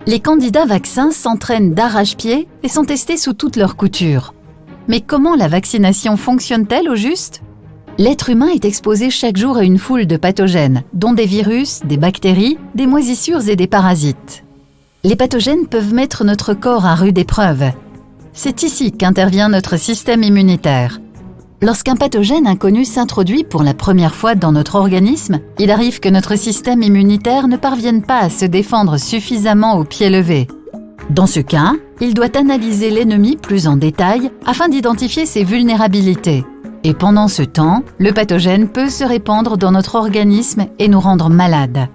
Les candidats vaccins s'entraînent d'arrache-pied et sont testés sous toutes leurs coutures. Mais comment la vaccination fonctionne-t-elle au juste ? L'être humain est exposé chaque jour à une foule de pathogènes, dont des virus, des bactéries, des moisissures et des parasites. Les pathogènes peuvent mettre notre corps à rude épreuve. C'est ici qu'intervient notre système immunitaire. Lorsqu'un pathogène inconnu s'introduit pour la première fois dans notre organisme, il arrive que notre système immunitaire ne parvienne pas à se défendre suffisamment au pied levé. Dans ce cas, il doit analyser l'ennemi plus en détail afin d'identifier ses vulnérabilités. Et pendant ce temps, le pathogène peut se répandre dans notre organisme et nous rendre malades.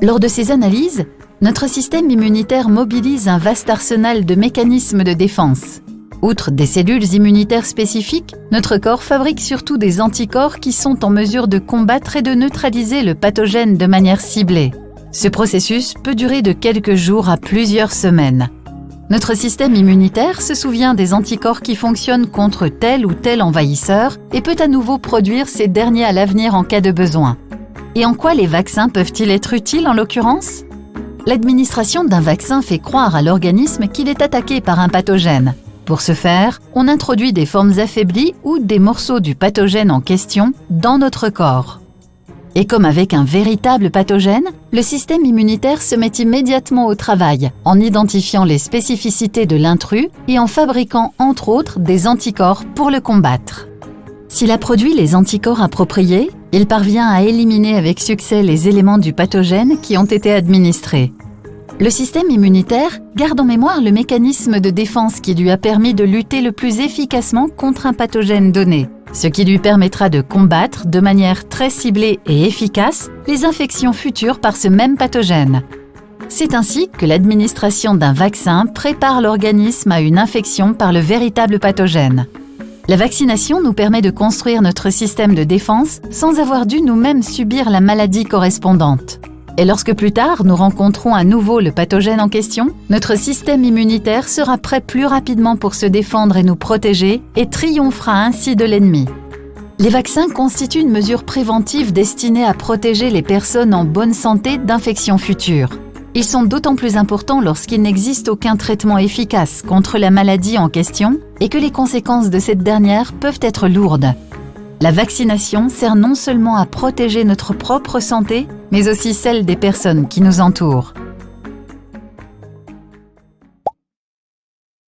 Lors de ces analyses, notre système immunitaire mobilise un vaste arsenal de mécanismes de défense. Outre des cellules immunitaires spécifiques, notre corps fabrique surtout des anticorps qui sont en mesure de combattre et de neutraliser le pathogène de manière ciblée. Ce processus peut durer de quelques jours à plusieurs semaines. Notre système immunitaire se souvient des anticorps qui fonctionnent contre tel ou tel envahisseur et peut à nouveau produire ces derniers à l'avenir en cas de besoin. Et en quoi les vaccins peuvent-ils être utiles en l'occurrence ? L'administration d'un vaccin fait croire à l'organisme qu'il est attaqué par un pathogène. Pour ce faire, on introduit des formes affaiblies ou des morceaux du pathogène en question dans notre corps. Et comme avec un véritable pathogène, le système immunitaire se met immédiatement au travail en identifiant les spécificités de l'intrus et en fabriquant entre autres des anticorps pour le combattre. S'il a produit les anticorps appropriés, il parvient à éliminer avec succès les éléments du pathogène qui ont été administrés. Le système immunitaire garde en mémoire le mécanisme de défense qui lui a permis de lutter le plus efficacement contre un pathogène donné, ce qui lui permettra de combattre de manière très ciblée et efficace les infections futures par ce même pathogène. C'est ainsi que l'administration d'un vaccin prépare l'organisme à une infection par le véritable pathogène. La vaccination nous permet de construire notre système de défense sans avoir dû nous-mêmes subir la maladie correspondante. Et lorsque plus tard nous rencontrons à nouveau le pathogène en question, notre système immunitaire sera prêt plus rapidement pour se défendre et nous protéger et triomphera ainsi de l'ennemi. Les vaccins constituent une mesure préventive destinée à protéger les personnes en bonne santé d'infections futures. Ils sont d'autant plus importants lorsqu'il n'existe aucun traitement efficace contre la maladie en question et que les conséquences de cette dernière peuvent être lourdes. La vaccination sert non seulement à protéger notre propre santé, mais aussi celle des personnes qui nous entourent.